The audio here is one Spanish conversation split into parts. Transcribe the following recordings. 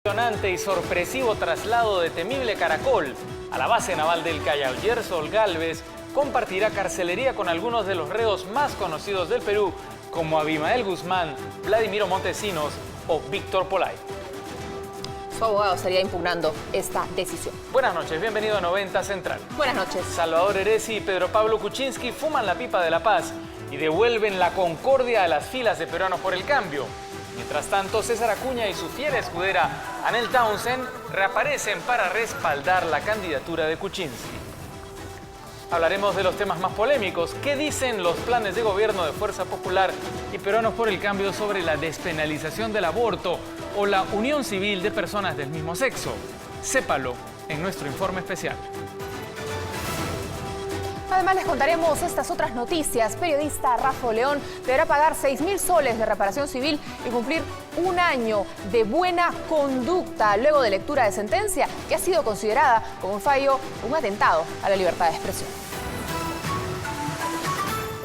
Impresionante y sorpresivo traslado de temible Caracol a la base naval del Callao. Gerson Galvez compartirá carcelería con algunos de los reos más conocidos del Perú, como Abimael Guzmán, Vladimiro Montesinos o Víctor Polay. Su abogado estaría impugnando esta decisión. Buenas noches, bienvenido a 90 Central. Buenas noches. Salvador Heresi y Pedro Pablo Kuczynski fuman la pipa de la paz y devuelven la concordia a las filas de Peruanos por el Cambio. Mientras tanto, César Acuña y su fiel escudera Anel Townsend reaparecen para respaldar la candidatura de Kuczynski. Hablaremos de los temas más polémicos. ¿Qué dicen los planes de gobierno de Fuerza Popular y Peruanos por el Cambio sobre la despenalización del aborto o la unión civil de personas del mismo sexo? Sépalo en nuestro informe especial. Además, les contaremos estas otras noticias. Periodista Rafa León deberá pagar 6.000 soles de reparación civil y cumplir un año de buena conducta luego de lectura de sentencia que ha sido considerada como un atentado a la libertad de expresión.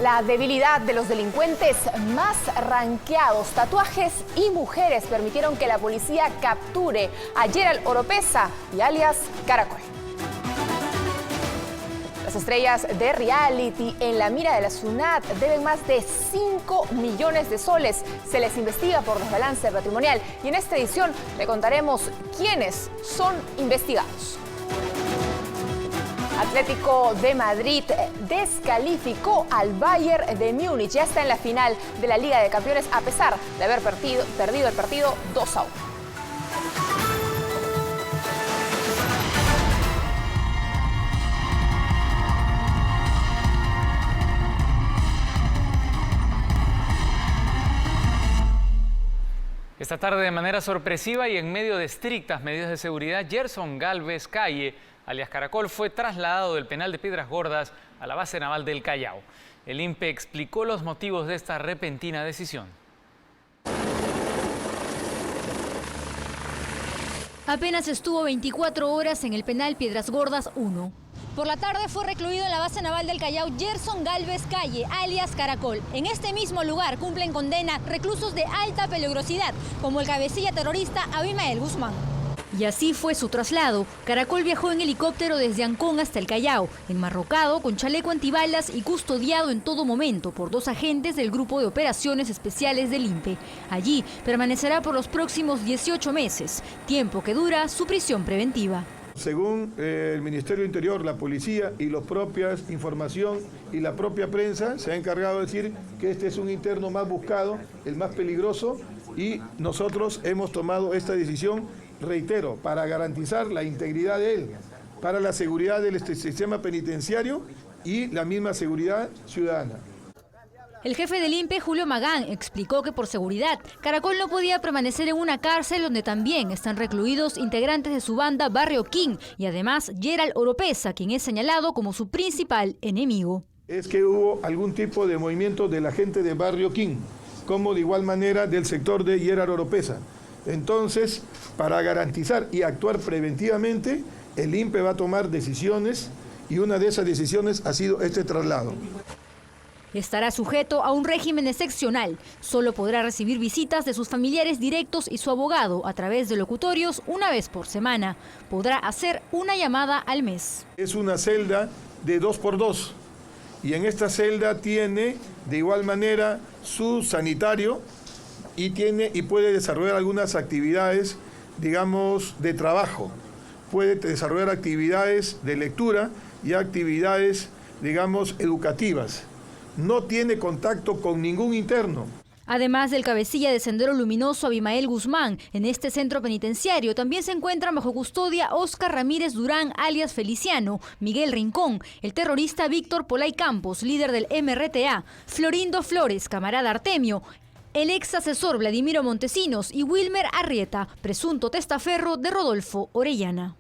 La debilidad de los delincuentes más ranqueados, tatuajes y mujeres permitieron que la policía capture a Gerald Oropeza y alias Caracol. Las estrellas de reality en la mira de la SUNAT deben más de 5 millones de soles. Se les investiga por desbalance patrimonial y en esta edición le contaremos quiénes son investigados. Atlético de Madrid descalificó al Bayern de Múnich. Ya está en la final de la Liga de Campeones a pesar de haber perdido el partido 2-1. Esta tarde, de manera sorpresiva y en medio de estrictas medidas de seguridad, Gerson Galvez Calle, alias Caracol, fue trasladado del penal de Piedras Gordas a la base naval del Callao. El INPE explicó los motivos de esta repentina decisión. Apenas estuvo 24 horas en el penal Piedras Gordas 1. Por la tarde fue recluido en la base naval del Callao Gerson Galvez Calle, alias Caracol. En este mismo lugar cumplen condena reclusos de alta peligrosidad, como el cabecilla terrorista Abimael Guzmán. Y así fue su traslado. Caracol viajó en helicóptero desde Ancón hasta el Callao, enmarrocado con chaleco antibalas y custodiado en todo momento por 2 agentes del Grupo de Operaciones Especiales del INPE. Allí permanecerá por los próximos 18 meses, tiempo que dura su prisión preventiva. Según el Ministerio del Interior, la policía y la propia información y la propia prensa se ha encargado de decir que este es un interno más buscado, el más peligroso, y nosotros hemos tomado esta decisión, reitero, para garantizar la integridad de él, para la seguridad del sistema penitenciario y la misma seguridad ciudadana. El jefe del INPE, Julio Magán, explicó que por seguridad, Caracol no podía permanecer en una cárcel donde también están recluidos integrantes de su banda Barrio King y además Gerald Oropeza, quien es señalado como su principal enemigo. Es que hubo algún tipo de movimiento de la gente de Barrio King, como de igual manera del sector de Gerald Oropeza. Entonces, para garantizar y actuar preventivamente, el INPE va a tomar decisiones y una de esas decisiones ha sido este traslado. Estará sujeto a un régimen excepcional. Solo podrá recibir visitas de sus familiares directos y su abogado a través de locutorios una vez por semana. Podrá hacer una llamada al mes. Es una celda de 2x2 y en esta celda tiene de igual manera su sanitario y puede desarrollar algunas actividades, digamos, de trabajo. Puede desarrollar actividades de lectura y actividades, digamos, educativas. No tiene contacto con ningún interno. Además del cabecilla de Sendero Luminoso Abimael Guzmán, en este centro penitenciario también se encuentran bajo custodia Oscar Ramírez Durán, alias Feliciano, Miguel Rincón, el terrorista Víctor Polay Campos, líder del MRTA, Florindo Flores, camarada Artemio, el ex asesor Vladimiro Montesinos y Wilmer Arrieta, presunto testaferro de Rodolfo Orellana.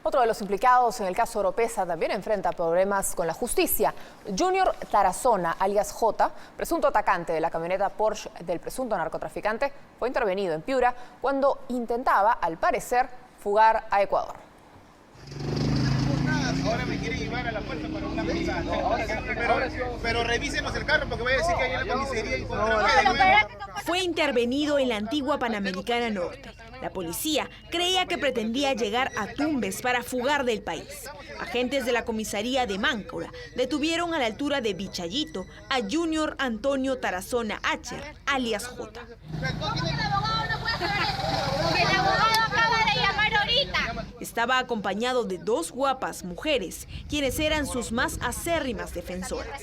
Otro de los implicados en el caso Oropeza también enfrenta problemas con la justicia. Junior Tarazona, alias J, presunto atacante de la camioneta Porsche del presunto narcotraficante, fue intervenido en Piura cuando intentaba, al parecer, fugar a Ecuador. Ahora me quiere llevar a la puerta para una cosa. Pero revísenos el carro porque voy a decir que hay en la comisaría. fue intervenido en la antigua Panamericana Norte. La policía creía que pretendía llegar a Tumbes para fugar del país. Agentes de la comisaría de Máncora detuvieron a la altura de Vichayito a Junior Antonio Tarazona Acher, alias Jota. El abogado acaba de llamar ahorita. Estaba acompañado de dos guapas mujeres, quienes eran sus más acérrimas defensoras.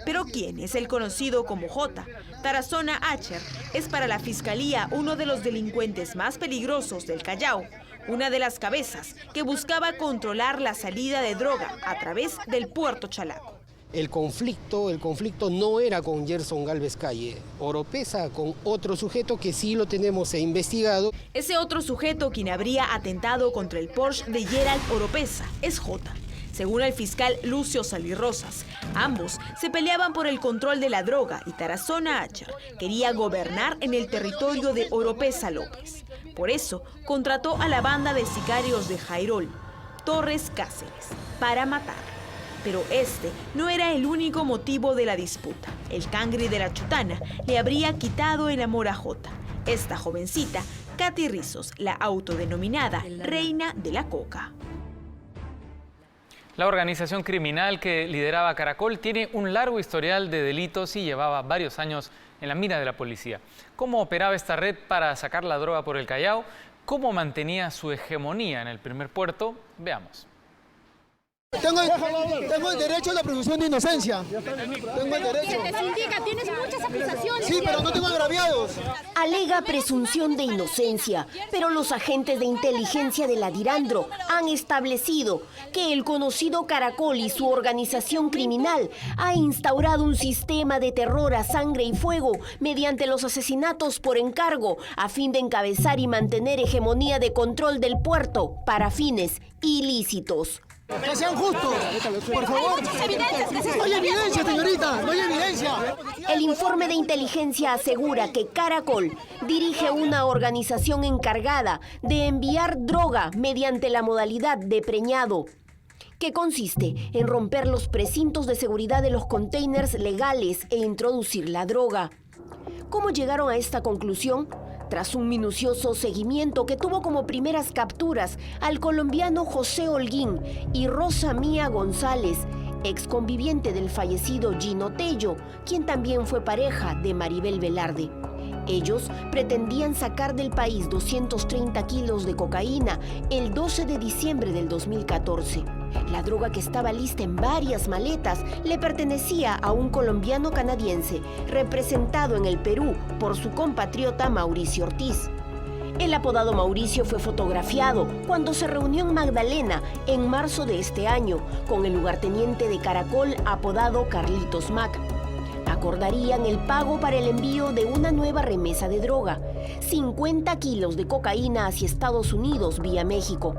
Pero ¿quién es el conocido como Jota? Tarazona Acher es para la Fiscalía uno de los delincuentes más peligrosos del Callao, una de las cabezas que buscaba controlar la salida de droga a través del puerto Chalaco. El conflicto no era con Gerson Galvez Calle, Oropesa con otro sujeto que sí lo tenemos investigado. Ese otro sujeto quien habría atentado contra el Porsche de Gerald Oropesa es Jota. Según el fiscal Lucio Salirrosas, ambos se peleaban por el control de la droga y Tarazona Acher quería gobernar en el territorio de Oropesa López. Por eso contrató a la banda de sicarios de Jairol, Torres Cáceres, para matar. Pero este no era el único motivo de la disputa. El cangre de la Chutana le habría quitado el amor a Jota. Esta jovencita, Katy Rizos, la autodenominada Reina de la Coca. La organización criminal que lideraba Caracol tiene un largo historial de delitos y llevaba varios años en la mira de la policía. ¿Cómo operaba esta red para sacar la droga por el Callao? ¿Cómo mantenía su hegemonía en el primer puerto? Veamos. Tengo el derecho a la presunción de inocencia. Tengo el derecho. Se te indica, tienes muchas acusaciones. Sí, pero no tengo agraviados. Alega presunción de inocencia, pero los agentes de inteligencia de la Dirandro han establecido que el conocido Caracol y su organización criminal ha instaurado un sistema de terror a sangre y fuego mediante los asesinatos por encargo a fin de encabezar y mantener hegemonía de control del puerto para fines ilícitos. Que sean justos, por favor. No hay evidencia, señorita, no hay evidencia. El informe de inteligencia asegura que Caracol dirige una organización encargada de enviar droga mediante la modalidad de preñado, que consiste en romper los precintos de seguridad de los containers legales e introducir la droga. ¿Cómo llegaron a esta conclusión? Tras un minucioso seguimiento que tuvo como primeras capturas al colombiano José Holguín y Rosa Mía González, ex conviviente del fallecido Gino Tello, quien también fue pareja de Maribel Velarde. Ellos pretendían sacar del país 230 kilos de cocaína el 12 de diciembre del 2014. La droga, que estaba lista en varias maletas, le pertenecía a un colombiano canadiense representado en el Perú por su compatriota Mauricio Ortiz. El apodado Mauricio fue fotografiado cuando se reunió en Magdalena en marzo de este año con el lugarteniente de Caracol apodado Carlitos Mac. Acordarían el pago para el envío de una nueva remesa de droga, 50 kilos de cocaína hacia Estados Unidos vía México.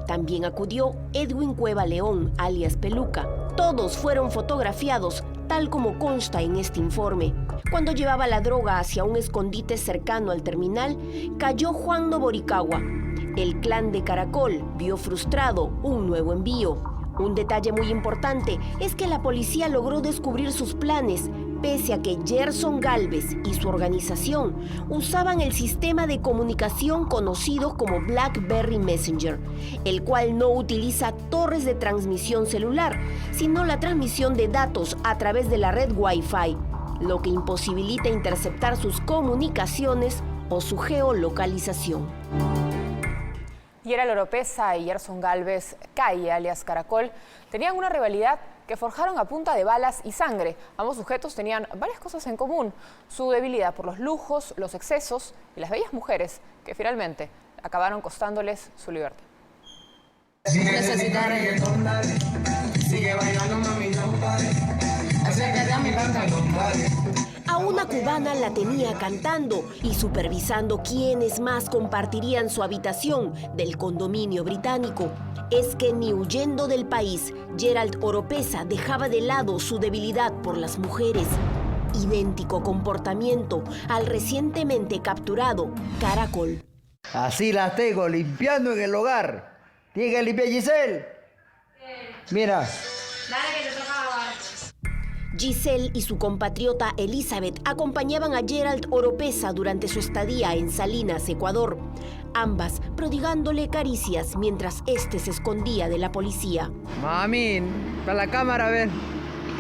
También acudió Edwin Cueva León, alias Peluca. Todos fueron fotografiados, tal como consta en este informe. Cuando llevaba la droga hacia un escondite cercano al terminal, cayó Juan Noboricagua. El clan de Caracol vio frustrado un nuevo envío. Un detalle muy importante es que la policía logró descubrir sus planes, pese a que Gerson Galvez y su organización usaban el sistema de comunicación conocido como BlackBerry Messenger, el cual no utiliza torres de transmisión celular, sino la transmisión de datos a través de la red Wi-Fi, lo que imposibilita interceptar sus comunicaciones o su geolocalización. Gerald Oropesa y Gerson Galvez Calle, alias Caracol, tenían una rivalidad que forjaron a punta de balas y sangre. Ambos sujetos tenían varias cosas en común: su debilidad por los lujos, los excesos y las bellas mujeres que finalmente acabaron costándoles su libertad. A una cubana la tenía cantando y supervisando quiénes más compartirían su habitación del condominio británico. Es que ni huyendo del país, Gerald Oropesa dejaba de lado su debilidad por las mujeres. Idéntico comportamiento al recientemente capturado Caracol. Así las tengo, limpiando en el hogar. ¿Tiene que limpiar, Giselle? Mira. Giselle y su compatriota Elizabeth acompañaban a Gerald Oropeza durante su estadía en Salinas, Ecuador, ambas prodigándole caricias mientras este se escondía de la policía. Mami, para la cámara, a ver.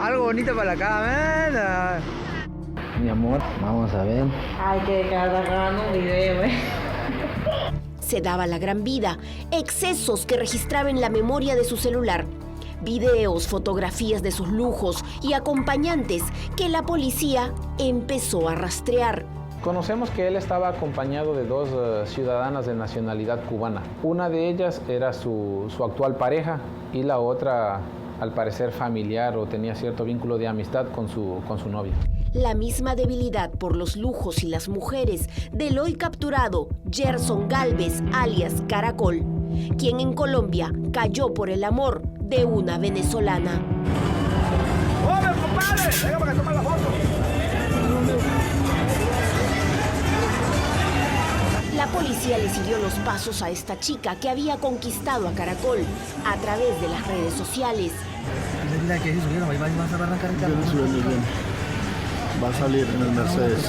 Algo bonito para la cámara. Mi amor, vamos a ver. Ay, que grabando un video, Se daba la gran vida, excesos que registraba en la memoria de su celular. Videos, fotografías de sus lujos y acompañantes que la policía empezó a rastrear. Conocemos que él estaba acompañado de dos ciudadanas de nacionalidad cubana. Una de ellas era su actual pareja y la otra, al parecer, familiar o tenía cierto vínculo de amistad con su novia. La misma debilidad por los lujos y las mujeres del hoy capturado Gerson Galvez, alias Caracol, quien en Colombia cayó por el amor de una venezolana. ¡Joven, compadre! ¡Venga para que tome la foto! La policía le siguió los pasos a esta chica que había conquistado a Caracol a través de las redes sociales. Va a salir en el Mercedes.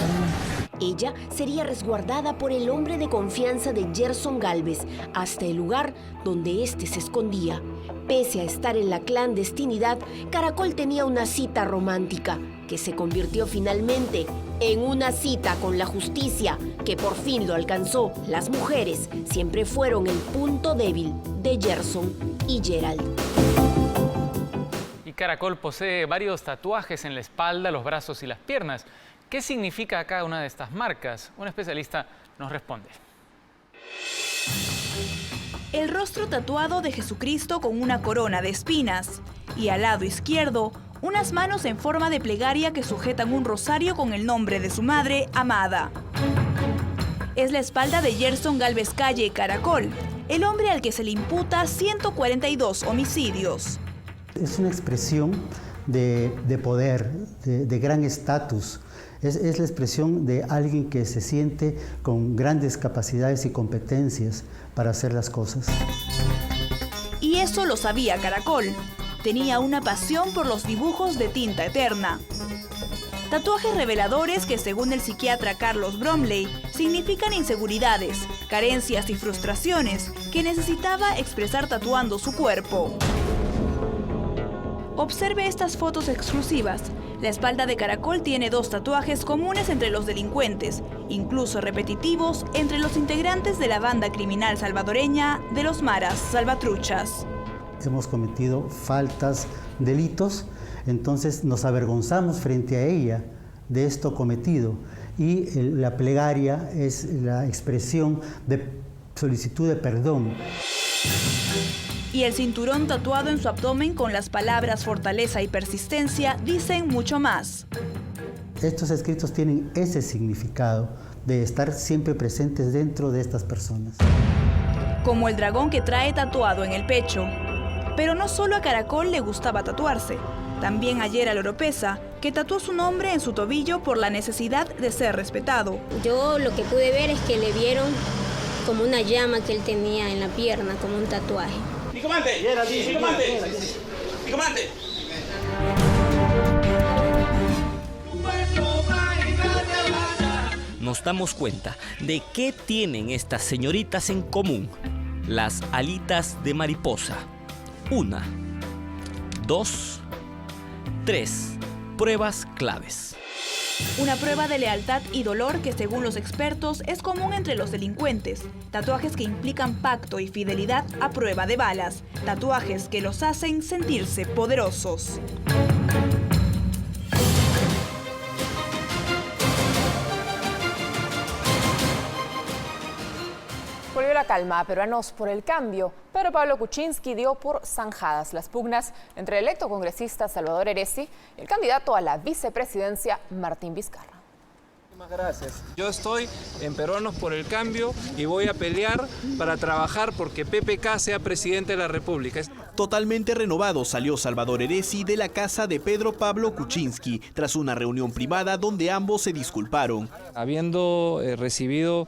Ella sería resguardada por el hombre de confianza de Gerson Galvez hasta el lugar donde éste se escondía. Pese a estar en la clandestinidad, Caracol tenía una cita romántica que se convirtió finalmente en una cita con la justicia que por fin lo alcanzó. Las mujeres siempre fueron el punto débil de Gerson y Gerald. Caracol posee varios tatuajes en la espalda, los brazos y las piernas. ¿Qué significa cada una de estas marcas? Un especialista nos responde. El rostro tatuado de Jesucristo con una corona de espinas y al lado izquierdo, unas manos en forma de plegaria que sujetan un rosario con el nombre de su madre amada. Es la espalda de Gerson Galvez Calle Caracol, el hombre al que se le imputa 142 homicidios. Es una expresión de poder, de gran estatus. Es la expresión de alguien que se siente con grandes capacidades y competencias para hacer las cosas. Y eso lo sabía Caracol. Tenía una pasión por los dibujos de tinta eterna. Tatuajes reveladores que, según el psiquiatra Carlos Bromley, significan inseguridades, carencias y frustraciones que necesitaba expresar tatuando su cuerpo. Observe estas fotos exclusivas. La espalda de Caracol tiene dos tatuajes comunes entre los delincuentes, incluso repetitivos entre los integrantes de la banda criminal salvadoreña de los Maras Salvatruchas. Hemos cometido faltas, delitos, entonces nos avergonzamos frente a ella de esto cometido. Y la plegaria es la expresión de solicitud de perdón. Y el cinturón tatuado en su abdomen con las palabras fortaleza y persistencia dicen mucho más. Estos escritos tienen ese significado de estar siempre presentes dentro de estas personas. Como el dragón que trae tatuado en el pecho. Pero no solo a Caracol le gustaba tatuarse, también a Gerald Oropeza, que tatuó su nombre en su tobillo por la necesidad de ser respetado. Yo lo que pude ver es que le vieron como una llama que él tenía en la pierna, como un tatuaje. ¡Mi comandante! ¡Mi comandante! ¡Mi comandante! Nos damos cuenta de qué tienen estas señoritas en común. Las alitas de mariposa. 1, 2, 3. Pruebas claves. Una prueba de lealtad y dolor que, según los expertos, es común entre los delincuentes. Tatuajes que implican pacto y fidelidad a prueba de balas. Tatuajes que los hacen sentirse poderosos. Volvió la calma a Peruanos por el Cambio. Pedro Pablo Kuczynski dio por zanjadas las pugnas entre el electo congresista Salvador Heresi y el candidato a la vicepresidencia Martín Vizcarra. Muchas gracias. Yo estoy en Peruanos por el Cambio y voy a pelear para trabajar porque PPK sea presidente de la República. Totalmente renovado salió Salvador Heresi de la casa de Pedro Pablo Kuczynski tras una reunión privada donde ambos se disculparon. Habiendo recibido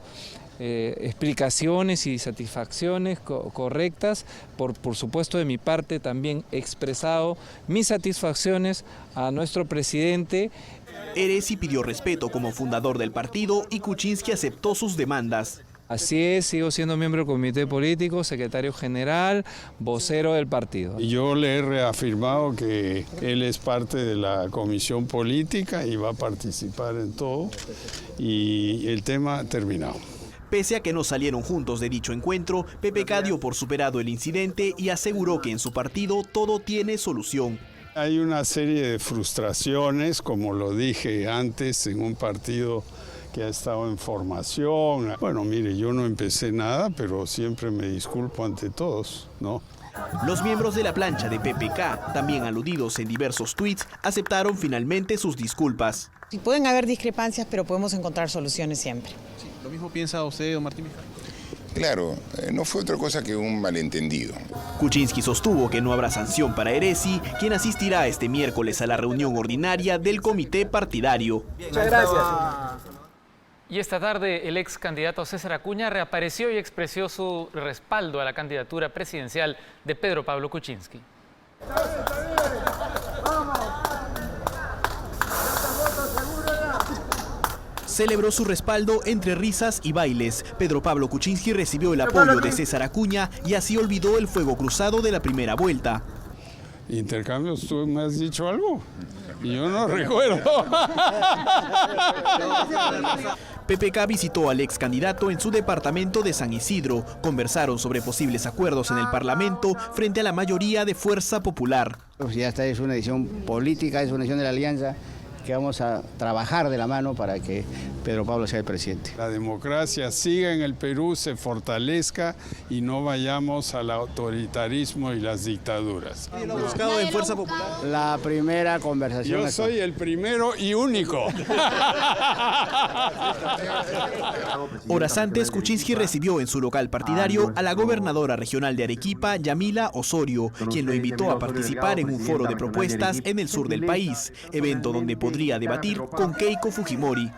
explicaciones y satisfacciones correctas. Por supuesto, de mi parte también he expresado mis satisfacciones a nuestro presidente. Heresi pidió respeto como fundador del partido y Kuczynski aceptó sus demandas. Así es, sigo siendo miembro del comité político, secretario general, vocero del partido. Yo le he reafirmado que él es parte de la comisión política y va a participar en todo, y el tema terminado. Pese a que no salieron juntos de dicho encuentro, PPK dio por superado el incidente y aseguró que en su partido todo tiene solución. Hay una serie de frustraciones, como lo dije antes, en un partido que ha estado en formación. Bueno, mire, yo no empecé nada, pero siempre me disculpo ante todos, ¿no? Los miembros de la plancha de PPK, también aludidos en diversos tweets, aceptaron finalmente sus disculpas. Sí, pueden haber discrepancias, pero podemos encontrar soluciones siempre. Sí, ¿lo mismo piensa usted, don Martín? Claro, no fue otra cosa que un malentendido. Kuczynski sostuvo que no habrá sanción para Heresi, quien asistirá este miércoles a la reunión ordinaria del comité partidario. Muchas gracias. Y esta tarde el ex candidato César Acuña reapareció y expresó su respaldo a la candidatura presidencial de Pedro Pablo Kuczynski. Celebró su respaldo entre risas y bailes. Pedro Pablo Kuczynski recibió el apoyo de César Acuña y así olvidó el fuego cruzado de la primera vuelta. ¿Intercambios? ¿Tú me has dicho algo? Yo no recuerdo. PPK visitó al ex candidato en su departamento de San Isidro. Conversaron sobre posibles acuerdos en el Parlamento frente a la mayoría de Fuerza Popular. Ya esta es una decisión política, es una decisión de la Alianza, que vamos a trabajar de la mano para que Pedro Pablo sea el presidente. La democracia siga en el Perú, se fortalezca y no vayamos al autoritarismo y las dictaduras. ¿Quién lo ha buscado en Fuerza Popular? La primera conversación. Yo soy el primero y único. Horas antes, Kuczynski recibió en su local partidario a la gobernadora regional de Arequipa, Yamila Osorio, quien lo invitó a participar en un foro de propuestas en el sur del país, evento donde podría debatir con Keiko Fujimori.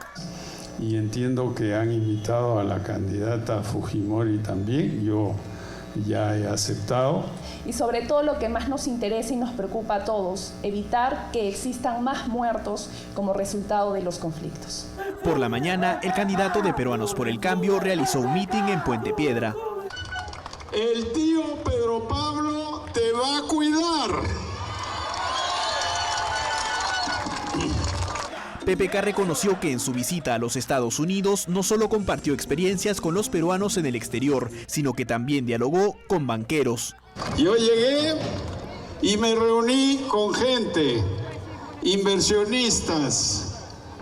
Y entiendo que han invitado a la candidata Fujimori también, yo ya he aceptado. Y sobre todo lo que más nos interesa y nos preocupa a todos, evitar que existan más muertos como resultado de los conflictos. Por la mañana, el candidato de Peruanos por el Cambio realizó un mitin en Puente Piedra. El tío Pedro Pablo te va a cuidar. PPK reconoció que en su visita a los Estados Unidos no solo compartió experiencias con los peruanos en el exterior, sino que también dialogó con banqueros. Yo llegué y me reuní con gente, inversionistas,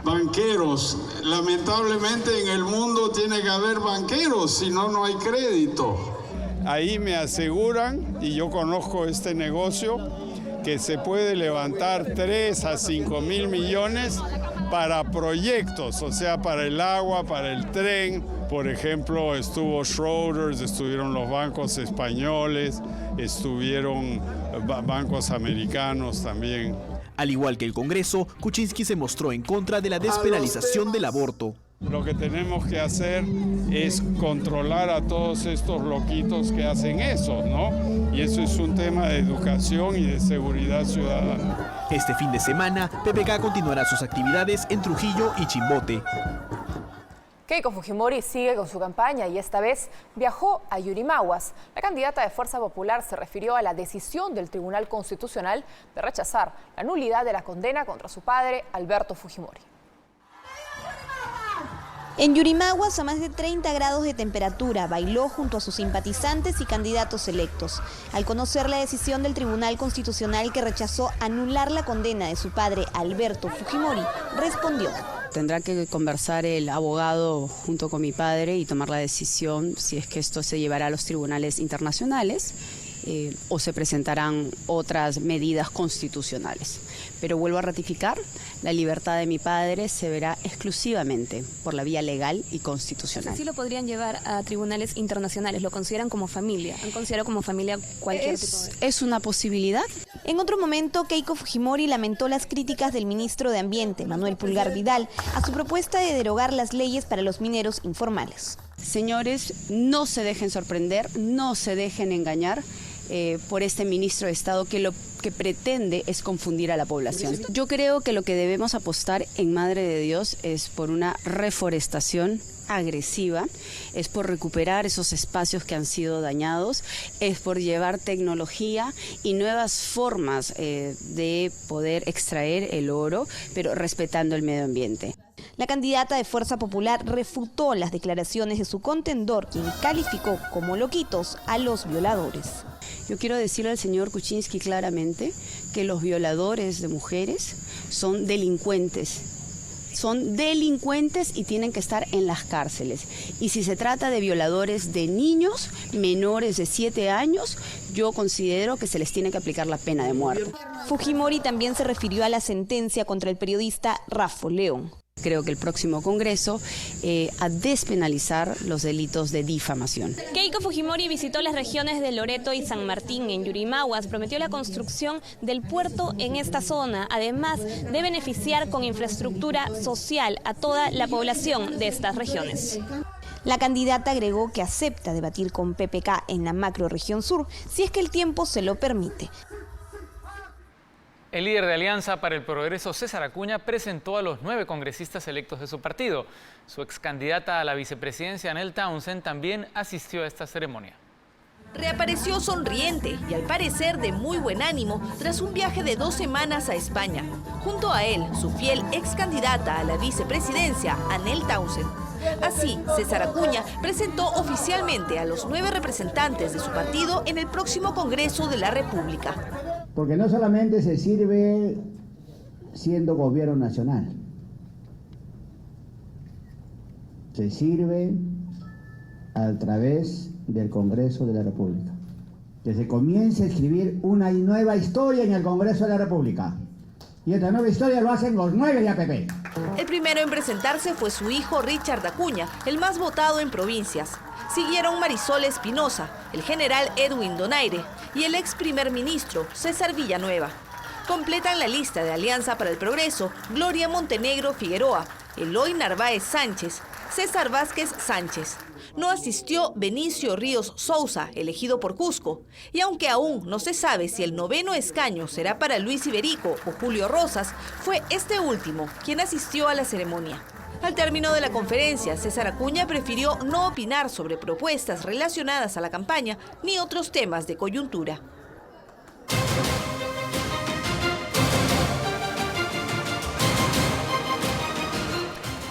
banqueros. Lamentablemente en el mundo tiene que haber banqueros, si no, no hay crédito. Ahí me aseguran, y yo conozco este negocio, que se puede levantar 3 a 5 mil millones para proyectos, o sea, para el agua, para el tren. Por ejemplo, estuvo Schroders, estuvieron los bancos españoles, estuvieron bancos americanos también. Al igual que el Congreso, Kuczynski se mostró en contra de la despenalización del aborto. Lo que tenemos que hacer es controlar a todos estos loquitos que hacen eso, ¿no? Y eso es un tema de educación y de seguridad ciudadana. Este fin de semana, PPK continuará sus actividades en Trujillo y Chimbote. Keiko Fujimori sigue con su campaña y esta vez viajó a Yurimaguas. La candidata de Fuerza Popular se refirió a la decisión del Tribunal Constitucional de rechazar la nulidad de la condena contra su padre, Alberto Fujimori. En Yurimaguas, a más de 30 grados de temperatura, bailó junto a sus simpatizantes y candidatos electos. Al conocer la decisión del Tribunal Constitucional que rechazó anular la condena de su padre, Alberto Fujimori, respondió: tendrá que conversar el abogado junto con mi padre y tomar la decisión si es que esto se llevará a los tribunales internacionales o se presentarán otras medidas constitucionales. Pero vuelvo a ratificar, la libertad de mi padre se verá exclusivamente por la vía legal y constitucional. ¿Sí lo podrían llevar a tribunales internacionales? ¿Lo consideran como familia? ¿Han considerado como familia cualquier tipo de...? Es una posibilidad. En otro momento, Keiko Fujimori lamentó las críticas del ministro de Ambiente, Manuel Pulgar Vidal, a su propuesta de derogar las leyes para los mineros informales. Señores, no se dejen sorprender, no se dejen engañar por este ministro de Estado que lo que pretende es confundir a la población. Yo creo que lo que debemos apostar en Madre de Dios es por una reforestación agresiva, es por recuperar esos espacios que han sido dañados, es por llevar tecnología y nuevas formas de poder extraer el oro, pero respetando el medio ambiente. La candidata de Fuerza Popular refutó las declaraciones de su contendor, quien calificó como loquitos a los violadores. Yo quiero decirle al señor Kuczynski claramente que los violadores de mujeres son delincuentes. Son delincuentes y tienen que estar en las cárceles. Y si se trata de violadores de niños menores de 7 años, yo considero que se les tiene que aplicar la pena de muerte. Fujimori también se refirió a la sentencia contra el periodista Raffo León. Creo que el próximo Congreso a despenalizar los delitos de difamación. Keiko Fujimori visitó las regiones de Loreto y San Martín en Yurimaguas, prometió la construcción del puerto en esta zona, además de beneficiar con infraestructura social a toda la población de estas regiones. La candidata agregó que acepta debatir con PPK en la macrorregión sur, si es que el tiempo se lo permite. El líder de Alianza para el Progreso, César Acuña, presentó a los 9 congresistas electos de su partido. Su excandidata a la vicepresidencia, Anel Townsend, también asistió a esta ceremonia. Reapareció sonriente y al parecer de muy buen ánimo tras un viaje de 2 semanas a España. Junto a él, su fiel excandidata a la vicepresidencia, Anel Townsend. Así, César Acuña presentó oficialmente a los 9 representantes de su partido en el próximo Congreso de la República. Porque no solamente se sirve siendo gobierno nacional, se sirve a través del Congreso de la República. Que se comience a escribir una nueva historia en el Congreso de la República. Y esta nueva historia lo hacen los 9 de APP. El primero en presentarse fue su hijo Richard Acuña, el más votado en provincias. Siguieron Marisol Espinosa, el general Edwin Donaire y el ex primer ministro César Villanueva. Completan la lista de Alianza para el Progreso Gloria Montenegro Figueroa, Eloy Narváez Sánchez, César Vázquez Sánchez. No asistió Benicio Ríos Sousa, elegido por Cusco. Y aunque aún no se sabe si el 9º escaño será para Luis Iberico o Julio Rosas, fue este último quien asistió a la ceremonia. Al término de la conferencia, César Acuña prefirió no opinar sobre propuestas relacionadas a la campaña ni otros temas de coyuntura.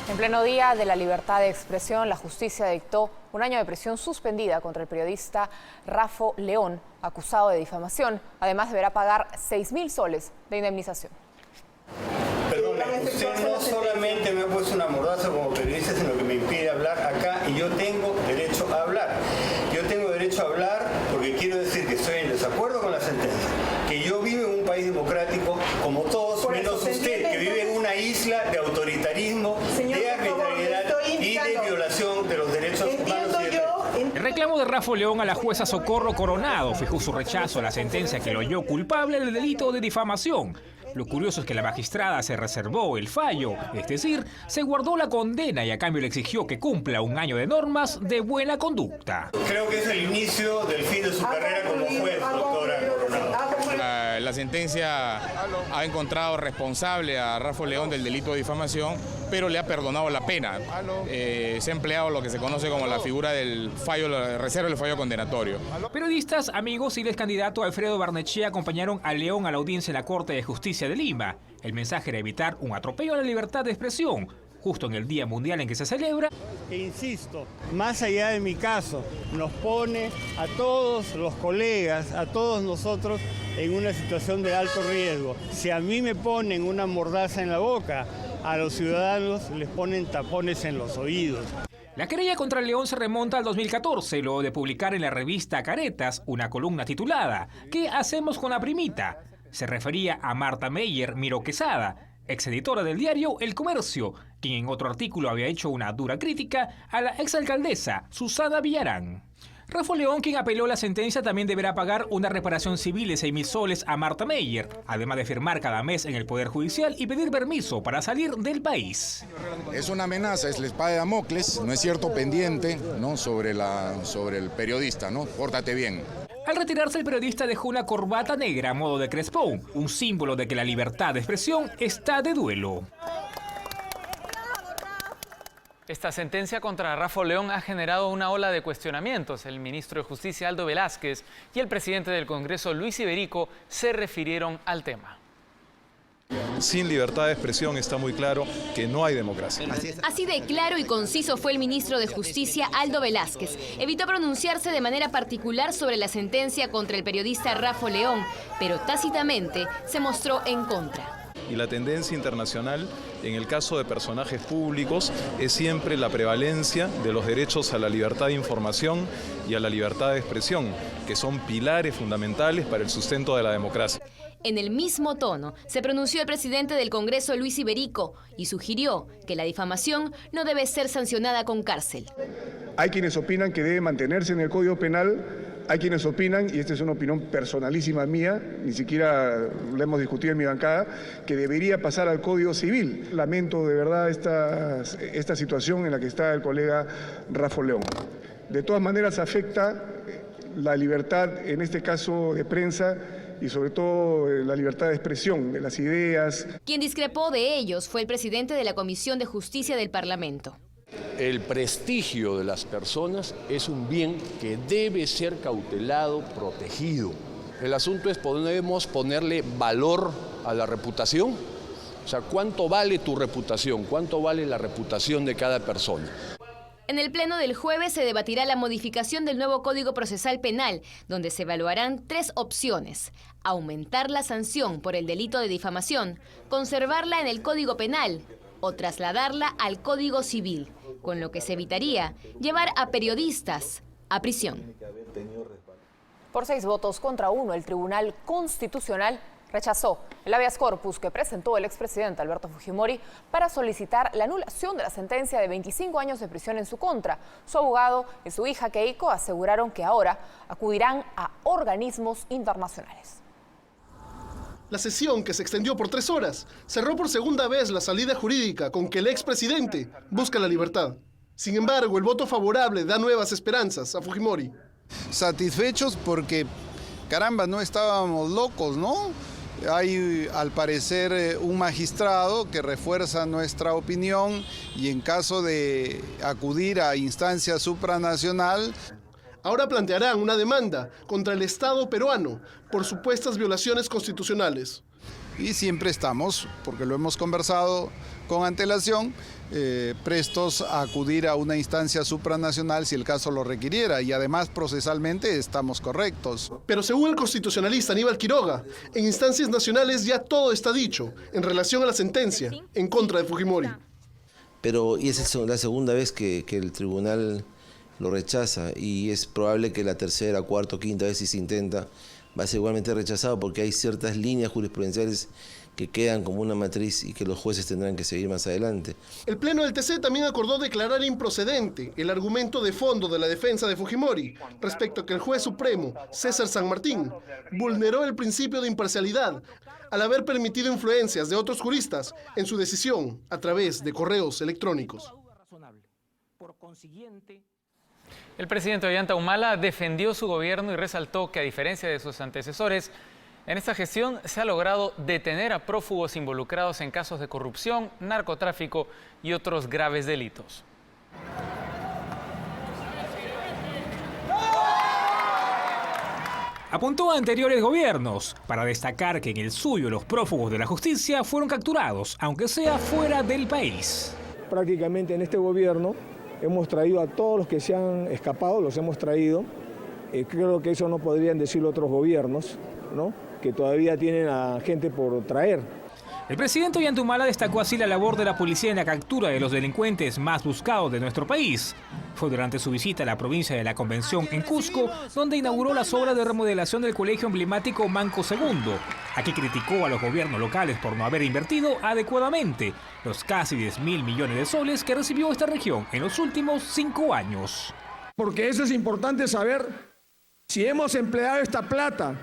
En pleno día de la libertad de expresión, la justicia dictó un año de prisión suspendida contra el periodista Raffo León, acusado de difamación. Además, deberá pagar 6.000 soles de indemnización. Perdón, usted no solamente me ha puesto una mordaza como periodista, sino que me impide hablar acá y yo tengo derecho a hablar. Yo tengo derecho a hablar porque quiero decir que estoy en desacuerdo con la sentencia, que yo vivo en un país democrático como todos, menos usted, que vive en una isla de autoritarismo, de arbitrariedad y de violación de los derechos humanos. El reclamo de Raffo León a la jueza Socorro Coronado fijó su rechazo a la sentencia que lo halló culpable del delito de difamación. Lo curioso es que la magistrada se reservó el fallo, es decir, se guardó la condena y a cambio le exigió que cumpla un año de normas de buena conducta. Creo que es el inicio del fin de su carrera como juez, doctora Coronado. La sentencia ha encontrado responsable a Raffo León del delito de difamación, pero le ha perdonado la pena. Se ha empleado lo que se conoce como la figura del fallo, la reserva del fallo condenatorio. Periodistas, amigos y el excandidato Alfredo Barnechea acompañaron a León a la audiencia en la Corte de Justicia de Lima. El mensaje era evitar un atropello a la libertad de expresión, justo en el Día Mundial en que se celebra. E insisto, más allá de mi caso, nos pone a todos los colegas, a todos nosotros, en una situación de alto riesgo. Si a mí me ponen una mordaza en la boca, a los ciudadanos les ponen tapones en los oídos. La querella contra León se remonta al 2014, luego de publicar en la revista Caretas una columna titulada ¿Qué hacemos con la primita? Se refería a Marta Meyer Miro Quesada, exeditora del diario El Comercio, quien en otro artículo había hecho una dura crítica a la exalcaldesa Susana Villarán. Rafa León, quien apeló la sentencia, también deberá pagar una reparación civil de 6.000 soles a Marta Meyer, además de firmar cada mes en el Poder Judicial y pedir permiso para salir del país. Es una amenaza, es la espada de Damocles, no es cierto, pendiente, ¿no?, sobre el periodista, ¿no? Pórtate bien. Al retirarse, el periodista dejó una corbata negra a modo de crespón, un símbolo de que la libertad de expresión está de duelo. Esta sentencia contra Rafa León ha generado una ola de cuestionamientos. El ministro de Justicia, Aldo Velázquez, y el presidente del Congreso, Luis Iberico, se refirieron al tema. Sin libertad de expresión está muy claro que no hay democracia. Así de claro y conciso fue el ministro de Justicia, Aldo Velázquez. Evitó pronunciarse de manera particular sobre la sentencia contra el periodista Rafa León, pero tácitamente se mostró en contra. Y la tendencia internacional, en el caso de personajes públicos, es siempre la prevalencia de los derechos a la libertad de información y a la libertad de expresión, que son pilares fundamentales para el sustento de la democracia. En el mismo tono, se pronunció el presidente del Congreso, Luis Iberico, y sugirió que la difamación no debe ser sancionada con cárcel. Hay quienes opinan que debe mantenerse en el Código Penal. Hay quienes opinan, y esta es una opinión personalísima mía, ni siquiera la hemos discutido en mi bancada, que debería pasar al Código Civil. Lamento de verdad esta situación en la que está el colega Rafa León. De todas maneras afecta la libertad, en este caso de prensa, y sobre todo la libertad de expresión de las ideas. Quien discrepó de ellos fue el presidente de la Comisión de Justicia del Parlamento. El prestigio de las personas es un bien que debe ser cautelado, protegido. El asunto es, ¿podemos ponerle valor a la reputación? O sea, ¿cuánto vale tu reputación? ¿Cuánto vale la reputación de cada persona? En el pleno del jueves se debatirá la modificación del nuevo Código Procesal Penal, donde se evaluarán 3 opciones: aumentar la sanción por el delito de difamación, conservarla en el Código Penal o trasladarla al Código Civil, con lo que se evitaría llevar a periodistas a prisión. Por 6 votos contra 1, el Tribunal Constitucional rechazó el habeas corpus que presentó el expresidente Alberto Fujimori para solicitar la anulación de la sentencia de 25 años de prisión en su contra. Su abogado y su hija Keiko aseguraron que ahora acudirán a organismos internacionales. La sesión, que se extendió por 3 horas, cerró por segunda vez la salida jurídica con que el expresidente busca la libertad. Sin embargo, el voto favorable da nuevas esperanzas a Fujimori. Satisfechos porque, caramba, no estábamos locos, ¿no? Hay, al parecer, un magistrado que refuerza nuestra opinión y en caso de acudir a instancia supranacional, ahora plantearán una demanda contra el Estado peruano por supuestas violaciones constitucionales. Y siempre estamos, porque lo hemos conversado con antelación, prestos a acudir a una instancia supranacional si el caso lo requiriera, y además procesalmente estamos correctos. Pero según el constitucionalista Aníbal Quiroga, en instancias nacionales ya todo está dicho en relación a la sentencia en contra de Fujimori. Pero y esa es la segunda vez que el tribunal lo rechaza, y es probable que la tercera, cuarta o quinta vez si se intenta va a ser igualmente rechazado, porque hay ciertas líneas jurisprudenciales que quedan como una matriz y que los jueces tendrán que seguir más adelante. El Pleno del TC también acordó declarar improcedente el argumento de fondo de la defensa de Fujimori respecto a que el juez supremo, César San Martín, vulneró el principio de imparcialidad al haber permitido influencias de otros juristas en su decisión a través de correos electrónicos. El presidente Ollanta Humala defendió su gobierno y resaltó que, a diferencia de sus antecesores, en esta gestión se ha logrado detener a prófugos involucrados en casos de corrupción, narcotráfico y otros graves delitos. Apuntó a anteriores gobiernos para destacar que en el suyo los prófugos de la justicia fueron capturados, aunque sea fuera del país. Prácticamente en este gobierno hemos traído a todos los que se han escapado, los hemos traído. Creo que eso no podrían decirlo otros gobiernos, ¿no?, que todavía tienen a gente por traer. El presidente Ollanta Humala destacó así la labor de la policía en la captura de los delincuentes más buscados de nuestro país. Fue durante su visita a la provincia de la Convención en Cusco, donde inauguró las obras de remodelación del colegio emblemático Manco II. Aquí criticó a los gobiernos locales por no haber invertido adecuadamente los casi 10.000 millones de soles que recibió esta región en los últimos 5 años. Porque eso es importante saber. Si hemos empleado esta plata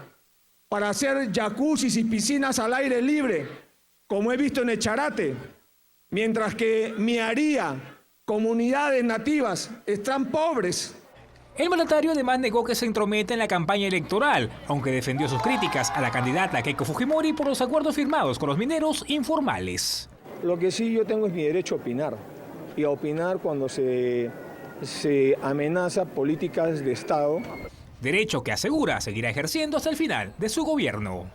para hacer jacuzzis y piscinas al aire libre, como he visto en Echarate, mientras que Miaría, comunidades nativas, están pobres. El mandatario además negó que se entrometa en la campaña electoral, aunque defendió sus críticas a la candidata Keiko Fujimori por los acuerdos firmados con los mineros informales. Lo que sí yo tengo es mi derecho a opinar, y a opinar cuando se amenaza políticas de Estado. Derecho que asegura seguirá ejerciendo hasta el final de su gobierno.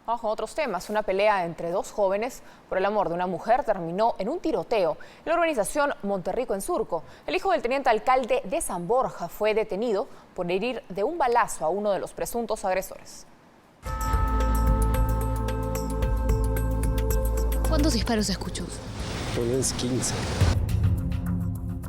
Vamos con otros temas. Una pelea entre dos jóvenes por el amor de una mujer terminó en un tiroteo en la urbanización Monterrico en Surco. El hijo del teniente alcalde de San Borja fue detenido por herir de un balazo a uno de los presuntos agresores. ¿Cuántos disparos escuchó? Unos 15.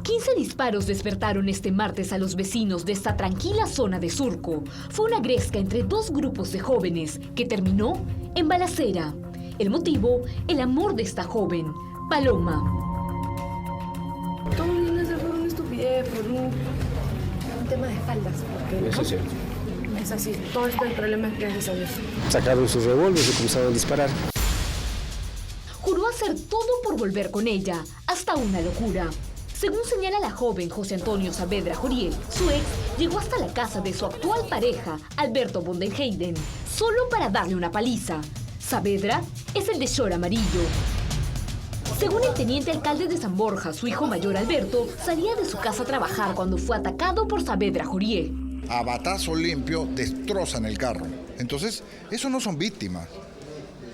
15 disparos despertaron este martes a los vecinos de esta tranquila zona de Surco. Fue una gresca entre dos grupos de jóvenes que terminó en balacera. El motivo, el amor de esta joven, Paloma. Todos los niños se fueron una estupidez por un tema de espaldas. Eso es cierto. Es así, todo este problema es gracias a Dios. Sacaron sus revólveres y comenzaron a disparar. Juró hacer todo por volver con ella, hasta una locura. Según señala la joven José Antonio Saavedra Joriel, su ex llegó hasta la casa de su actual pareja, Alberto von der Heyden, solo para darle una paliza. Saavedra es el de short amarillo. Según el teniente alcalde de San Borja, su hijo mayor Alberto salía de su casa a trabajar cuando fue atacado por Saavedra Joriel. A batazo limpio destrozan el carro. Entonces, esos no son víctimas.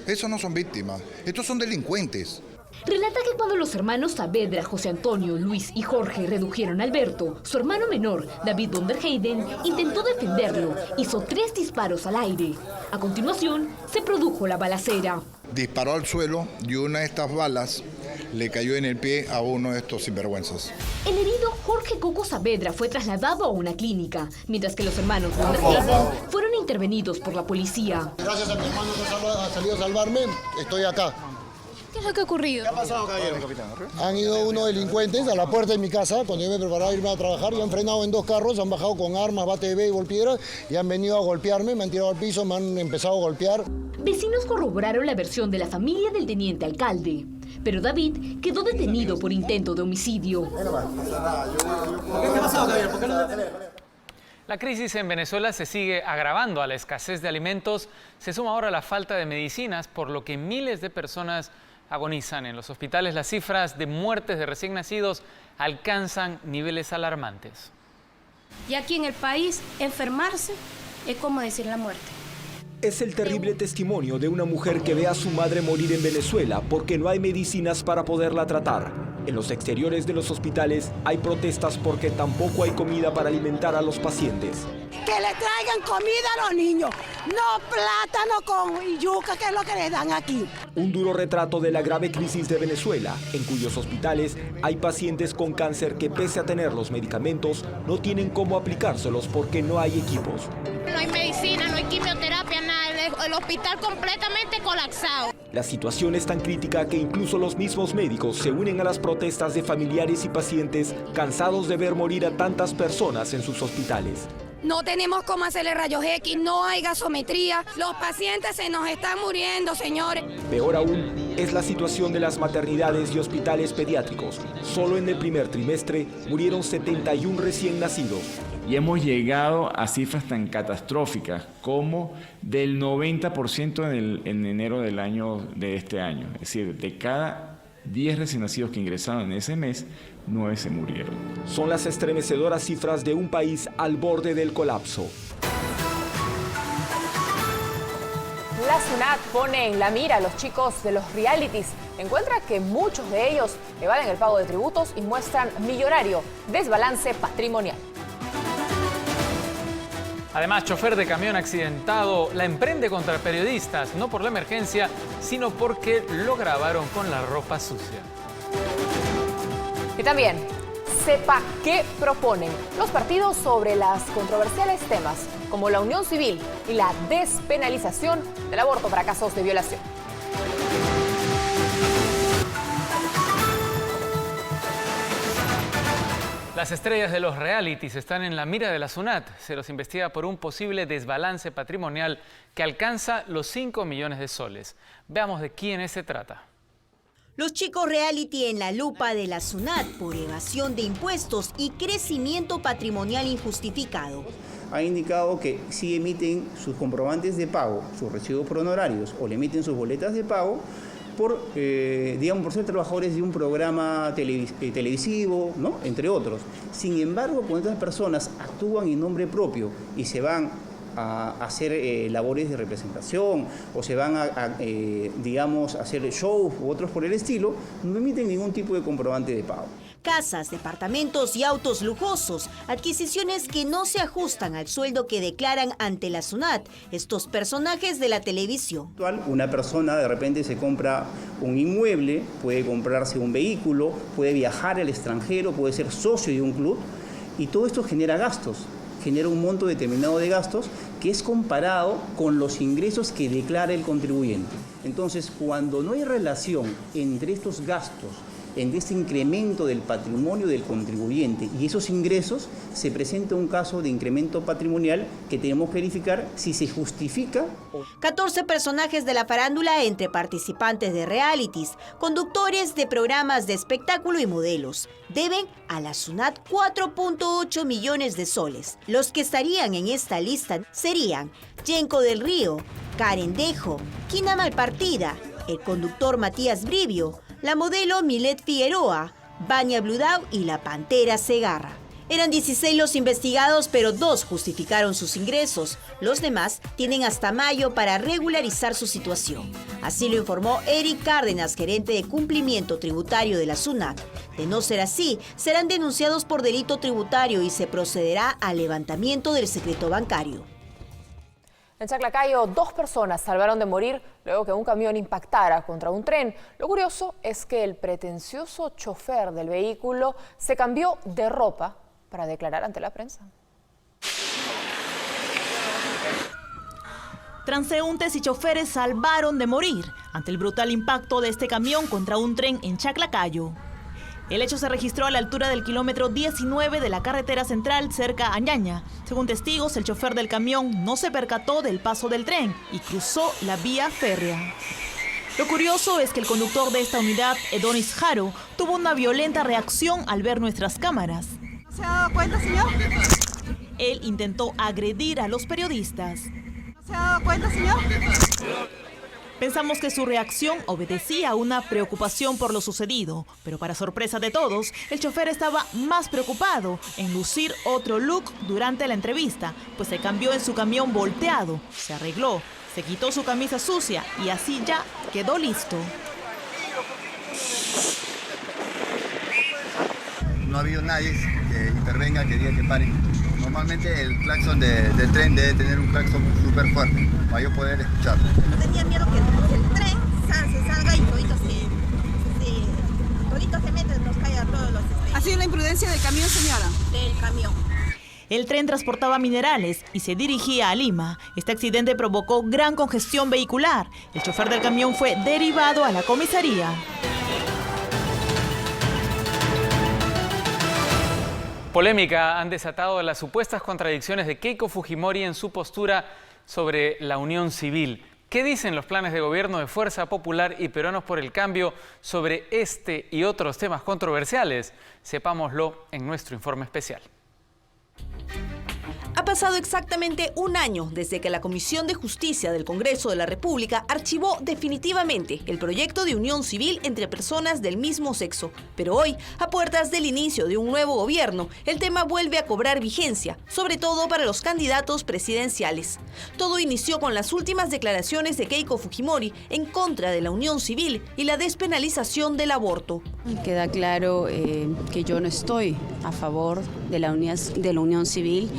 Esos no son víctimas. Estos son delincuentes. Relata que cuando los hermanos Saavedra, José Antonio, Luis y Jorge redujeron a Alberto, su hermano menor, David von der Heyden, intentó defenderlo. Hizo 3 disparos al aire. A continuación, se produjo la balacera. Disparó al suelo y una de estas balas le cayó en el pie a uno de estos sinvergüenzas. El herido Jorge Coco Saavedra fue trasladado a una clínica, mientras que los hermanos von der Heyden fueron intervenidos por la policía. Gracias a mi hermano que ha salido a salvarme, estoy acá. ¿Qué es lo que ha ocurrido? ¿Qué ha pasado, caballero? Han ido unos delincuentes a la puerta de mi casa cuando yo me preparaba a irme a trabajar y han frenado en 2 carros, han bajado con armas, bate de béisbol, piedra y han venido a golpearme, me han tirado al piso, me han empezado a golpear. Vecinos corroboraron la versión de la familia del teniente alcalde, pero David quedó detenido por intento de homicidio. ¿Qué ha pasado, caballero? ¿Por qué no detener? La crisis en Venezuela se sigue agravando. A la escasez de alimentos se suma ahora la falta de medicinas, por lo que miles de personas agonizan en los hospitales. Las cifras de muertes de recién nacidos alcanzan niveles alarmantes. Y aquí en el país, enfermarse es como decir la muerte. Es el terrible testimonio de una mujer que ve a su madre morir en Venezuela porque no hay medicinas para poderla tratar. En los exteriores de los hospitales hay protestas porque tampoco hay comida para alimentar a los pacientes. Que le traigan comida a los niños, no plátano con yuca, que es lo que les dan aquí. Un duro retrato de la grave crisis de Venezuela, en cuyos hospitales hay pacientes con cáncer que, pese a tener los medicamentos, no tienen cómo aplicárselos porque no hay equipos. No hay medicina, no hay quimioterapia, nada. El hospital completamente colapsado. La situación es tan crítica que incluso los mismos médicos se unen a las protestas de familiares y pacientes cansados de ver morir a tantas personas en sus hospitales. No tenemos cómo hacerle rayos X, no hay gasometría, los pacientes se nos están muriendo, señores. Peor aún es la situación de las maternidades y hospitales pediátricos. Solo en el primer trimestre murieron 71 recién nacidos. Y hemos llegado a cifras tan catastróficas como del 90% en enero de este año. Es decir, de cada 10 recién nacidos que ingresaron en ese mes, 9 se murieron. Son las estremecedoras cifras de un país al borde del colapso. La SUNAT pone en la mira a los chicos de los realities. Encuentra que muchos de ellos evaden el pago de tributos y muestran millonario desbalance patrimonial. Además, chofer de camión accidentado la emprende contra periodistas, no por la emergencia, sino porque lo grabaron con la ropa sucia. Y también, sepa qué proponen los partidos sobre las controversiales temas como la unión civil y la despenalización del aborto para casos de violación. La Las estrellas de los realities están en la mira de la SUNAT. Se los investiga por un posible desbalance patrimonial que alcanza los 5 millones de soles. Veamos de quiénes se trata. Los chicos reality en la lupa de la SUNAT por evasión de impuestos y crecimiento patrimonial injustificado. Ha indicado que si emiten sus comprobantes de pago, sus recibos por honorarios o le emiten sus boletas de pago por ser trabajadores de un programa televisivo, ¿no? Entre otros. Sin embargo, cuando estas personas actúan en nombre propio y se van a hacer labores de representación o se van a hacer shows u otros por el estilo, no emiten ningún tipo de comprobante de pago. Casas, departamentos y autos lujosos, adquisiciones que no se ajustan al sueldo que declaran ante la SUNAT estos personajes de la televisión. Una persona de repente se compra un inmueble, puede comprarse un vehículo, puede viajar al extranjero, puede ser socio de un club y todo esto genera gastos. Genera un monto determinado de gastos que es comparado con los ingresos que declara el contribuyente. Entonces, cuando no hay relación entre estos gastos, entre este incremento del patrimonio del contribuyente y esos ingresos, se presenta un caso de incremento patrimonial que tenemos que verificar si se justifica. 14 personajes de la farándula entre participantes de realities, conductores de programas de espectáculo y modelos, deben a la SUNAT 4.8 millones de soles. Los que estarían en esta lista serían Yenko del Río, Karen Dejo, Kina Malpartida, el conductor Matías Brivio, la modelo Milet Figueroa, Vania Bludau y la Pantera Segarra. Eran 16 los investigados, pero 2 justificaron sus ingresos. Los demás tienen hasta mayo para regularizar su situación. Así lo informó Eric Cárdenas, gerente de cumplimiento tributario de la SUNAT. De no ser así, serán denunciados por delito tributario y se procederá al levantamiento del secreto bancario. En Chaclacayo, 2 personas salvaron de morir luego que un camión impactara contra un tren. Lo curioso es que el pretencioso chofer del vehículo se cambió de ropa para declarar ante la prensa. Transeúntes y choferes salvaron de morir ante el brutal impacto de este camión contra un tren en Chaclacayo. El hecho se registró a la altura del kilómetro 19 de la carretera central cerca a Ñaña. Según testigos, el chofer del camión no se percató del paso del tren y cruzó la vía férrea. Lo curioso es que el conductor de esta unidad, Edonis Jaro, tuvo una violenta reacción al ver nuestras cámaras. ¿Se ha dado cuenta, señor? Él intentó agredir a los periodistas. ¿Se ha dado cuenta, señor? Pensamos que su reacción obedecía a una preocupación por lo sucedido, pero para sorpresa de todos, el chofer estaba más preocupado en lucir otro look durante la entrevista, pues se cambió en su camión volteado, se arregló, se quitó su camisa sucia y así ya quedó listo. No ha habido nadie que intervenga, que diga que paren. Normalmente el claxon del tren debe tener un claxon súper fuerte para yo poder escucharlo. Tenía miedo que el tren se salga y todito se mete, nos caiga todos los... ¿Ha sido la imprudencia del camión, señora? Del camión. El tren transportaba minerales y se dirigía a Lima. Este accidente provocó gran congestión vehicular. El chofer del camión fue derivado a la comisaría. Polémica han desatado las supuestas contradicciones de Keiko Fujimori en su postura sobre la unión civil. ¿Qué dicen los planes de gobierno de Fuerza Popular y Peruanos por el Cambio sobre este y otros temas controversiales? Sepámoslo en nuestro informe especial. Ha pasado exactamente un año desde que la Comisión de Justicia del Congreso de la República archivó definitivamente el proyecto de unión civil entre personas del mismo sexo. Pero hoy, a puertas del inicio de un nuevo gobierno, el tema vuelve a cobrar vigencia, sobre todo para los candidatos presidenciales. Todo inició con las últimas declaraciones de Keiko Fujimori en contra de la unión civil y la despenalización del aborto. Queda claro que yo no estoy a favor de la unión civil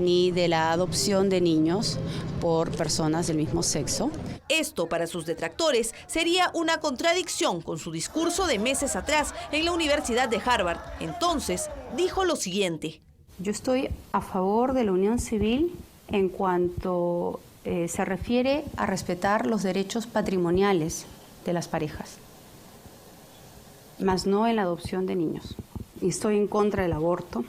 ni de la adopción de niños por personas del mismo sexo. Esto, para sus detractores, sería una contradicción con su discurso de meses atrás en la Universidad de Harvard. Entonces, dijo lo siguiente. Yo estoy a favor de la unión civil en cuanto se refiere a respetar los derechos patrimoniales de las parejas, más no en la adopción de niños. y estoy en contra del aborto,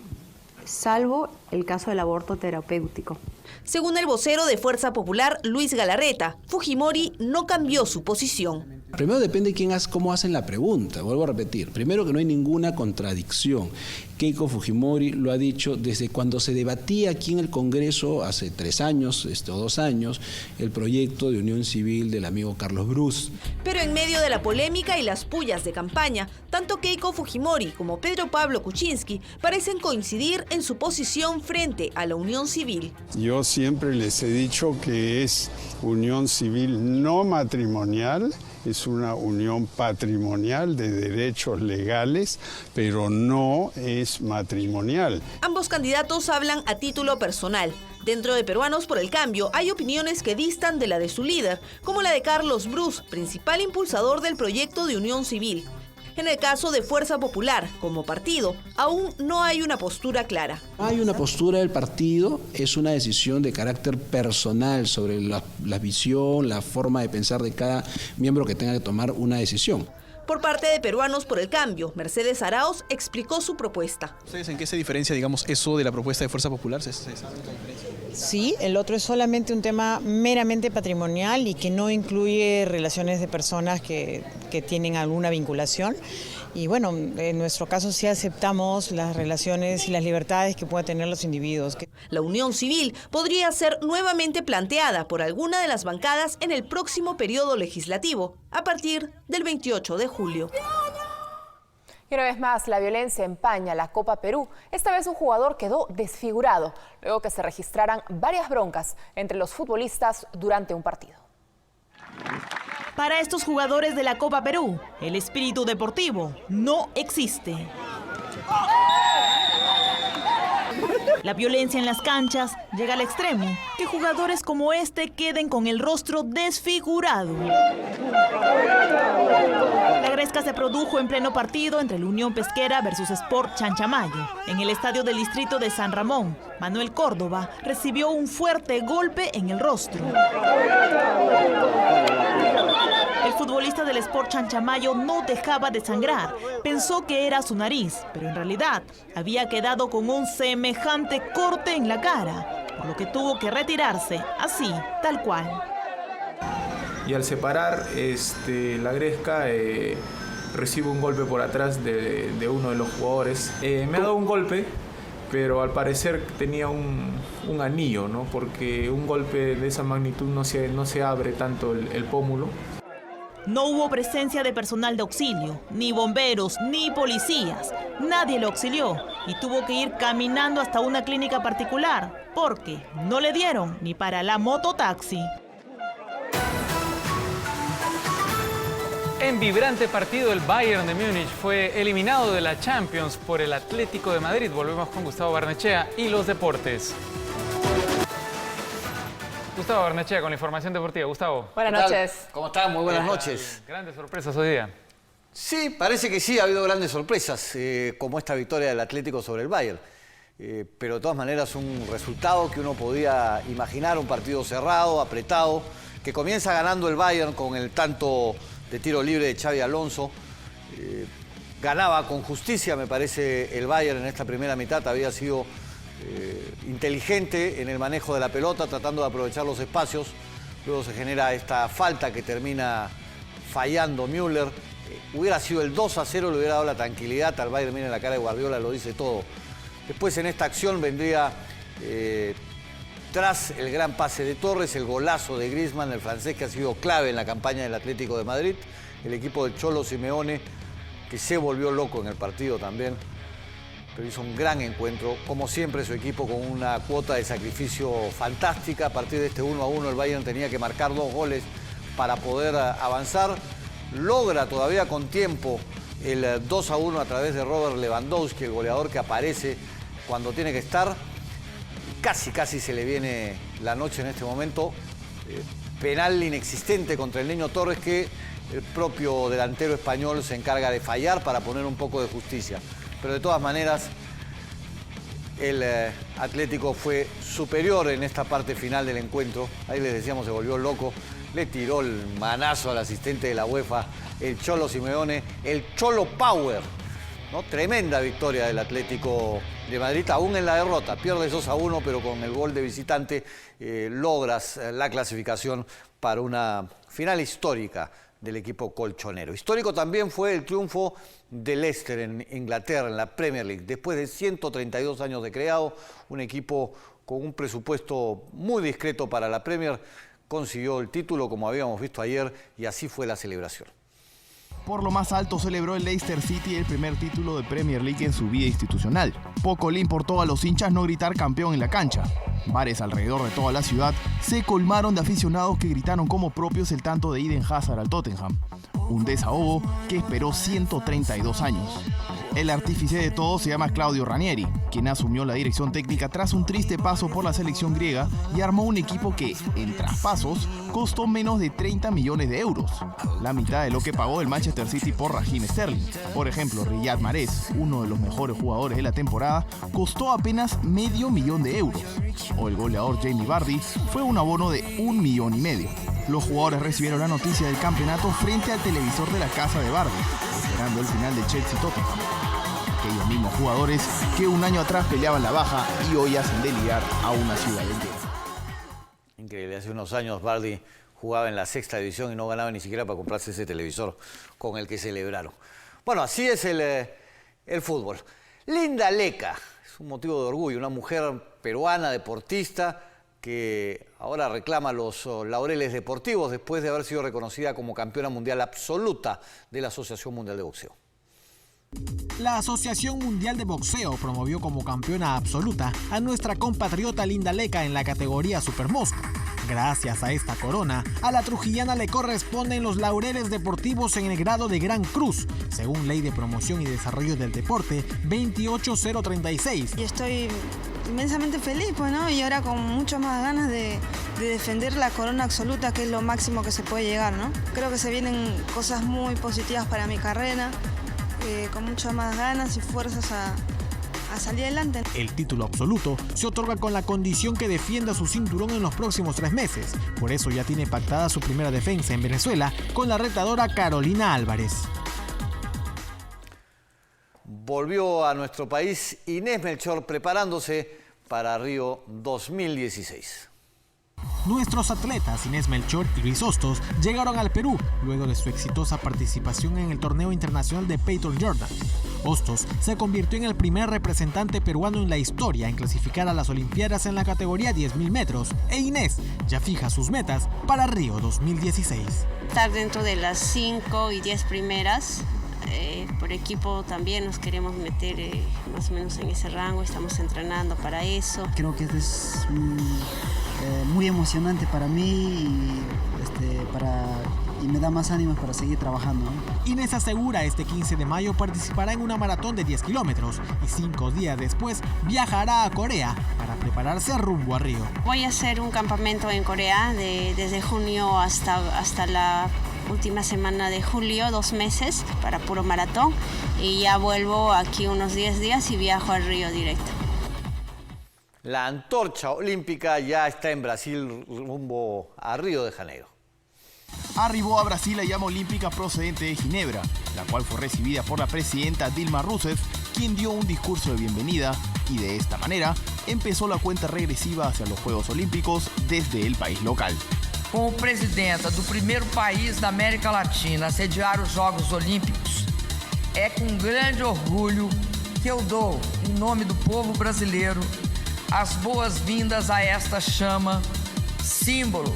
salvo el caso del aborto terapéutico. Según el vocero de Fuerza Popular, Luis Galarreta, Fujimori no cambió su posición. Primero depende cómo hacen la pregunta, vuelvo a repetir. Primero que no hay ninguna contradicción. Keiko Fujimori lo ha dicho desde cuando se debatía aquí en el Congreso hace 3 años, o 2 años, el proyecto de unión civil del amigo Carlos Brus. Pero en medio de la polémica y las pullas de campaña, tanto Keiko Fujimori como Pedro Pablo Kuczynski parecen coincidir en su posición frente a la unión civil. Yo siempre les he dicho que es unión civil no matrimonial, es una unión patrimonial de derechos legales, pero no es matrimonial. Ambos candidatos hablan a título personal. Dentro de Peruanos por el Cambio hay opiniones que distan de la de su líder, como la de Carlos Brus, principal impulsador del proyecto de unión civil. En el caso de Fuerza Popular, como partido, aún no hay una postura clara. No hay una postura del partido, es una decisión de carácter personal sobre la visión, la forma de pensar de cada miembro que tenga que tomar una decisión. Por parte de Peruanos por el Cambio, Mercedes Arauz explicó su propuesta. ¿Ustedes en qué se diferencia, digamos, eso de la propuesta de Fuerza Popular? ¿Se sabe la diferencia? Sí, el otro es solamente un tema meramente patrimonial y que no incluye relaciones de personas que tienen alguna vinculación. Y bueno, en nuestro caso sí aceptamos las relaciones y las libertades que puedan tener los individuos. La unión civil podría ser nuevamente planteada por alguna de las bancadas en el próximo periodo legislativo, a partir del 28 de julio. Y una vez más, la violencia empaña la Copa Perú. Esta vez un jugador quedó desfigurado, luego que se registraran varias broncas entre los futbolistas durante un partido. Para estos jugadores de la Copa Perú, el espíritu deportivo no existe. La violencia en las canchas llega al extremo que jugadores como este queden con el rostro desfigurado. La gresca se produjo en pleno partido entre la Unión Pesquera versus Sport Chanchamayo. En el estadio del distrito de San Ramón, Manuel Córdoba recibió un fuerte golpe en el rostro. El futbolista del Sport Chanchamayo no dejaba de sangrar. Pensó que era su nariz, pero en realidad había quedado con un semejante corte en la cara, por lo que tuvo que retirarse así, tal cual. Y al separar la gresca, recibo un golpe por atrás de uno de los jugadores. Me ha dado un golpe, pero al parecer tenía un anillo, ¿no? Porque un golpe de esa magnitud no se abre tanto el pómulo. No hubo presencia de personal de auxilio, ni bomberos, ni policías. Nadie lo auxilió y tuvo que ir caminando hasta una clínica particular, porque no le dieron ni para la mototaxi. En vibrante partido, el Bayern de Múnich fue eliminado de la Champions por el Atlético de Madrid. Volvemos con Gustavo Barnechea y los deportes. Gustavo Barnechea con la información deportiva. Gustavo. Buenas noches. ¿Cómo están? Muy buenas noches. Grandes sorpresas hoy día. Sí, parece que sí, ha habido grandes sorpresas, como esta victoria del Atlético sobre el Bayern. Pero de todas maneras un resultado que uno podía imaginar, un partido cerrado, apretado, que comienza ganando el Bayern con el tanto de tiro libre de Xabi Alonso. Ganaba con justicia, me parece, el Bayern en esta primera mitad. Había sido inteligente en el manejo de la pelota, tratando de aprovechar los espacios. Luego se genera esta falta que termina fallando Müller. Hubiera sido el 2-0, le hubiera dado la tranquilidad al Bayern. Miren la cara de Guardiola, lo dice todo. Después en esta acción vendría, tras el gran pase de Torres, el golazo de Griezmann, el francés, que ha sido clave en la campaña del Atlético de Madrid. El equipo del Cholo Simeone, que se volvió loco en el partido también, pero hizo un gran encuentro. Como siempre, su equipo con una cuota de sacrificio fantástica. A partir de este 1-1, el Bayern tenía que marcar 2 goles para poder avanzar. Logra todavía con tiempo el 2-1 a través de Robert Lewandowski, el goleador que aparece cuando tiene que estar. Casi se le viene la noche en este momento. Penal inexistente contra el Niño Torres, que el propio delantero español se encarga de fallar para poner un poco de justicia. Pero de todas maneras, el Atlético fue superior en esta parte final del encuentro. Ahí les decíamos, se volvió loco. Le tiró el manazo al asistente de la UEFA, el Cholo Simeone, el Cholo Power. ¿no? Tremenda victoria del Atlético de Madrid, aún en la derrota. Pierdes 2-1, pero con el gol de visitante logras la clasificación para una final histórica del equipo colchonero. Histórico también fue el triunfo de Leicester en Inglaterra, en la Premier League. Después de 132 años de creado, un equipo con un presupuesto muy discreto para la Premier consiguió el título, como habíamos visto ayer, y así fue la celebración. Por lo más alto celebró el Leicester City el primer título de Premier League en su vida institucional. Poco le importó a los hinchas no gritar campeón en la cancha. Bares alrededor de toda la ciudad se colmaron de aficionados que gritaron como propios el tanto de Eden Hazard al Tottenham. Un desahogo que esperó 132 años. El artífice de todo se llama Claudio Ranieri, quien asumió la dirección técnica tras un triste paso por la selección griega y armó un equipo que, en traspasos, costó menos de 30 millones de euros, la mitad de lo que pagó el Manchester City por Raheem Sterling. Por ejemplo, Riyad Mahrez, uno de los mejores jugadores de la temporada, costó apenas $500 000, o el goleador Jamie Vardy fue un abono de $1,5 millones. Los jugadores recibieron la noticia del campeonato frente al televisor de la casa de Vardy, esperando el final de Chelsea-Tottenham. Aquellos mismos jugadores que un año atrás peleaban la baja y hoy hacen delirar a una ciudad entera. Increíble, hace unos años Vardy jugaba en la 6ª división y no ganaba ni siquiera para comprarse ese televisor con el que celebraron. Bueno, así es el fútbol. Linda Leca es un motivo de orgullo, una mujer peruana, deportista, que ahora reclama los laureles deportivos después de haber sido reconocida como campeona mundial absoluta de la Asociación Mundial de Boxeo. La Asociación Mundial de Boxeo promovió como campeona absoluta a nuestra compatriota Linda Leca en la categoría Supermosca. Gracias a esta corona, a la trujillana le corresponden los laureles deportivos en el grado de Gran Cruz, según Ley de Promoción y Desarrollo del Deporte 28036. Y estoy inmensamente feliz, pues, ¿no? Y ahora con mucho más ganas de defender la corona absoluta, que es lo máximo que se puede llegar, ¿no? Creo que se vienen cosas muy positivas para mi carrera, con muchas más ganas y fuerzas a salir adelante. El título absoluto se otorga con la condición que defienda su cinturón en los próximos 3 meses. Por eso ya tiene pactada su primera defensa en Venezuela con la retadora Carolina Álvarez. Volvió a nuestro país Inés Melchor preparándose para Río 2016. Nuestros atletas Inés Melchor y Luis Hostos llegaron al Perú luego de su exitosa participación en el torneo internacional de Peyton Jordan. Hostos se convirtió en el primer representante peruano en la historia en clasificar a las Olimpiadas en la categoría 10.000 metros e Inés ya fija sus metas para Río 2016. Estar dentro de las 5 y 10 primeras. Por equipo también nos queremos meter más o menos en ese rango, estamos entrenando para eso. Creo que es muy emocionante para mí y me da más ánimos para seguir trabajando, ¿no? Inés asegura este 15 de mayo participará en una maratón de 10 kilómetros y 5 días después viajará a Corea para prepararse rumbo a Río. Voy a hacer un campamento en Corea desde junio hasta la última semana de julio, 2 meses para puro maratón, y ya vuelvo aquí unos 10 días y viajo al Río directo. La antorcha olímpica ya está en Brasil rumbo a Río de Janeiro. Arribó a Brasil la llama olímpica procedente de Ginebra, la cual fue recibida por la presidenta Dilma Rousseff, quien dio un discurso de bienvenida y de esta manera empezó la cuenta regresiva hacia los Juegos Olímpicos desde el país local. Como presidenta do primeiro país da América Latina a sediar os Jogos Olímpicos, é com grande orgulho que eu dou, em nome do povo brasileiro, as boas-vindas a esta chama, símbolo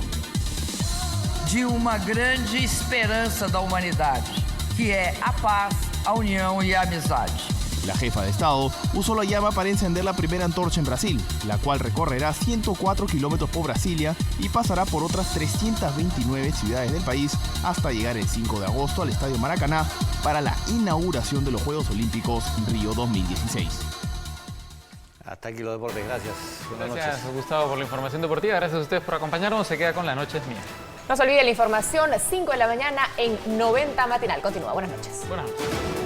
de uma grande esperança da humanidade, que é a paz, a união e a amizade. La jefa de Estado usó la llama para encender la primera antorcha en Brasil, la cual recorrerá 104 kilómetros por Brasilia y pasará por otras 329 ciudades del país hasta llegar el 5 de agosto al Estadio Maracaná para la inauguración de los Juegos Olímpicos Río 2016. Hasta aquí los deportes, gracias. Gracias, Gustavo, por la información deportiva. Gracias a ustedes por acompañarnos. Se queda con La Noche es Mía. No se olvide la información, 5 de la mañana en 90 Matinal. Continúa. Buenas noches. Buenas noches.